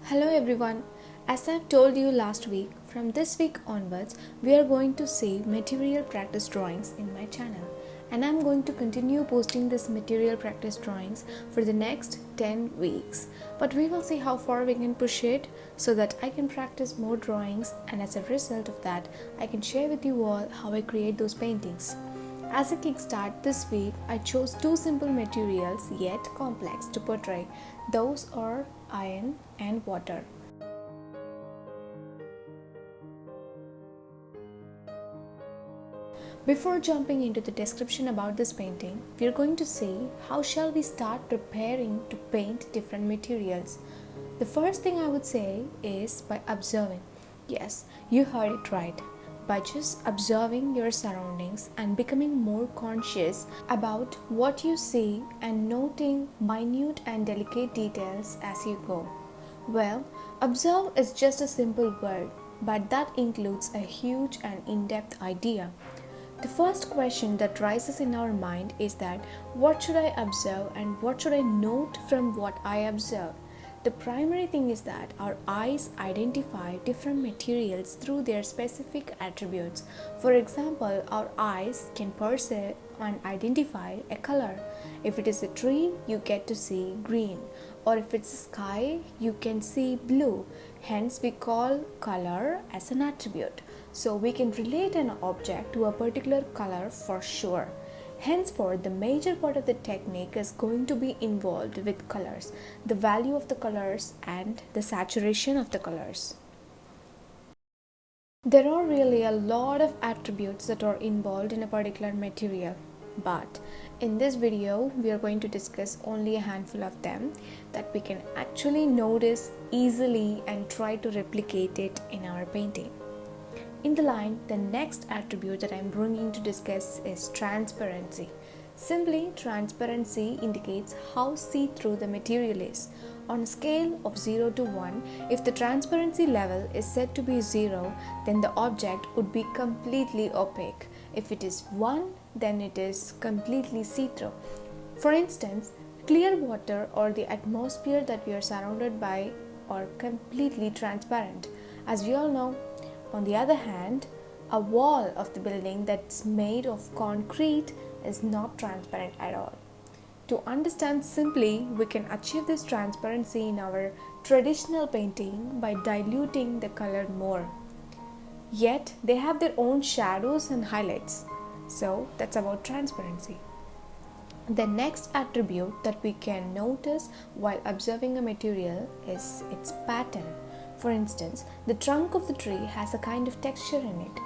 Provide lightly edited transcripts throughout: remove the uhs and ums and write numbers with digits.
Hello everyone. As I've told you last week, from this week onwards, we are going to see material practice drawings in my channel. And I'm going to continue posting this material practice drawings for the next 10 weeks. But we will see how far we can push it so that I can practice more drawings, and as a result of that, I can share with you all how I create those paintings. As a kickstart this week, I chose two simple materials yet complex to portray. Those are iron and water. Before jumping into the description about this painting, we are going to see how shall we start preparing to paint different materials. The first thing I would say is by observing. Yes, you heard it right. By just observing your surroundings and becoming more conscious about what you see and noting minute and delicate details as you go. Well, observe is just a simple word, but that includes a huge and in-depth idea. The first question that rises in our mind is that what should I observe and what should I note from what I observe? The primary thing is that our eyes identify different materials through their specific attributes. For example, our eyes can perceive and identify a color. If it is a tree, you get to see green, or if it's a sky, you can see blue. Hence, we call color as an attribute. So we can relate an object to a particular color for sure. Henceforth, the major part of the technique is going to be involved with colors, the value of the colors and the saturation of the colors. There are really a lot of attributes that are involved in a particular material, but in this video we are going to discuss only a handful of them that we can actually notice easily and try to replicate it in our painting. In the line, the next attribute that I am bringing to discuss is transparency. Simply, transparency indicates how see-through the material is. On a scale of 0 to 1, if the transparency level is said to be 0, then the object would be completely opaque. If it is 1, then it is completely see-through. For instance, clear water or the atmosphere that we are surrounded by are completely transparent. As we all know, on the other hand, a wall of the building that's made of concrete is not transparent at all. To understand simply, we can achieve this transparency in our traditional painting by diluting the color more. Yet, they have their own shadows and highlights. So, that's about transparency. The next attribute that we can notice while observing a material is its pattern. For instance, the trunk of the tree has a kind of texture in it.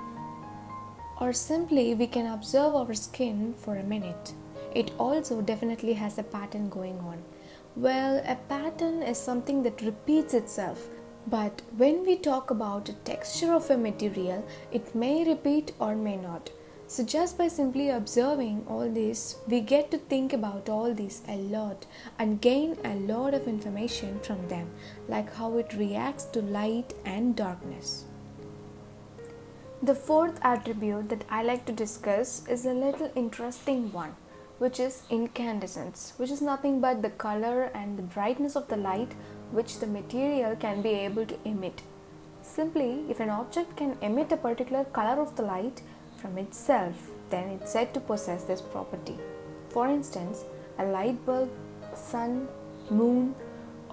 Or simply, we can observe our skin for a minute. It also definitely has a pattern going on. Well, a pattern is something that repeats itself. But when we talk about the texture of a material, it may repeat or may not. So just by simply observing all this, we get to think about all this a lot and gain a lot of information from them, like how it reacts to light and darkness. The fourth attribute that I like to discuss is a little interesting one, which is incandescence, which is nothing but the color and the brightness of the light which the material can be able to emit. Simply, if an object can emit a particular color of the light from itself, then it's said to possess this property. For instance, a light bulb, sun, moon,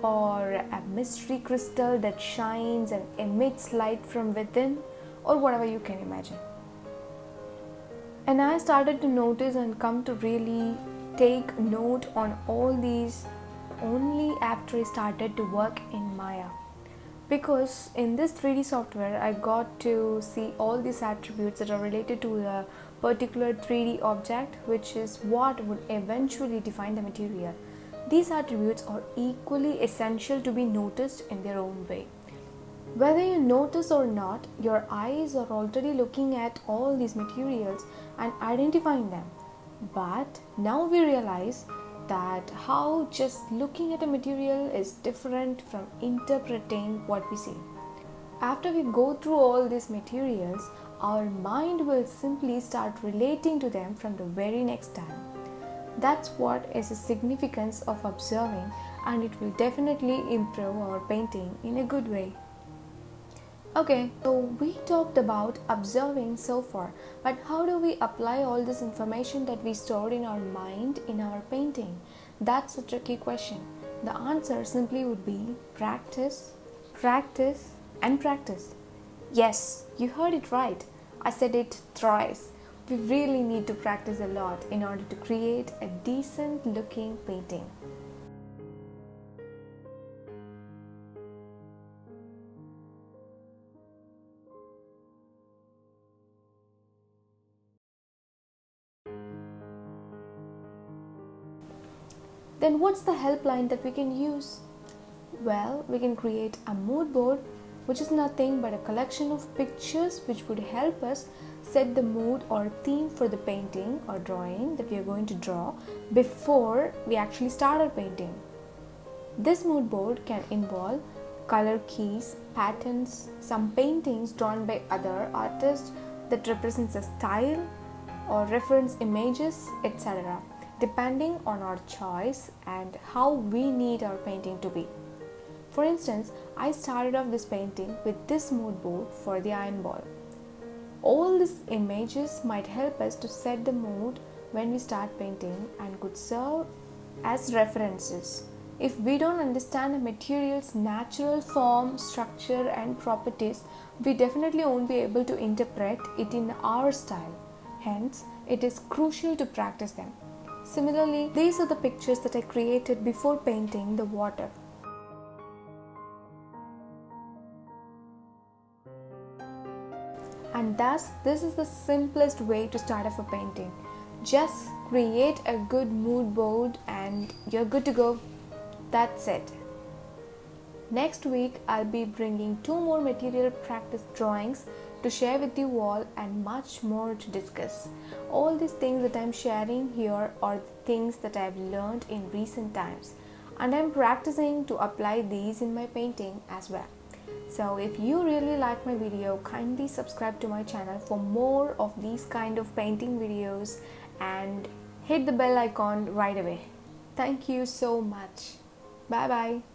or a mystery crystal that shines and emits light from within, or whatever you can imagine. And I started to notice and come to really take note on all these only after I started to work in Maya. Because in this 3D software, I got to see all these attributes that are related to a particular 3D object, which is what would eventually define the material. These attributes are equally essential to be noticed in their own way. Whether you notice or not, your eyes are already looking at all these materials and identifying them. But now we realize that how just looking at a material is different from interpreting what we see. After we go through all these materials, our mind will simply start relating to them from the very next time. That's what is the significance of observing, and it will definitely improve our painting in a good way. Okay, so we talked about observing so far, but how do we apply all this information that we stored in our mind in our painting? That's a tricky question. The answer simply would be practice, practice, and practice. Yes, you heard it right. I said it thrice. We really need to practice a lot in order to create a decent looking painting. Then what's the helpline that we can use? Well, we can create a mood board, which is nothing but a collection of pictures which would help us set the mood or theme for the painting or drawing that we are going to draw before we actually start our painting. This mood board can involve color keys, patterns, some paintings drawn by other artists that represents a style or reference images, etc., depending on our choice and how we need our painting to be. For instance, I started off this painting with this mood board for the iron ball. All these images might help us to set the mood when we start painting and could serve as references. If we don't understand a material's natural form, structure, and properties, we definitely won't be able to interpret it in our style. Hence, it is crucial to practice them. Similarly, these are the pictures that I created before painting the water. And thus, this is the simplest way to start off a painting. Just create a good mood board and you're good to go. That's it. Next week, I'll be bringing 2 more material practice drawings to share with you all and much more to discuss. All these things that I'm sharing here are the things that I've learned in recent times, and I'm practicing to apply these in my painting as well. So if you really like my video, kindly subscribe to my channel for more of these kind of painting videos and hit the bell icon right away. Thank you so much. Bye bye.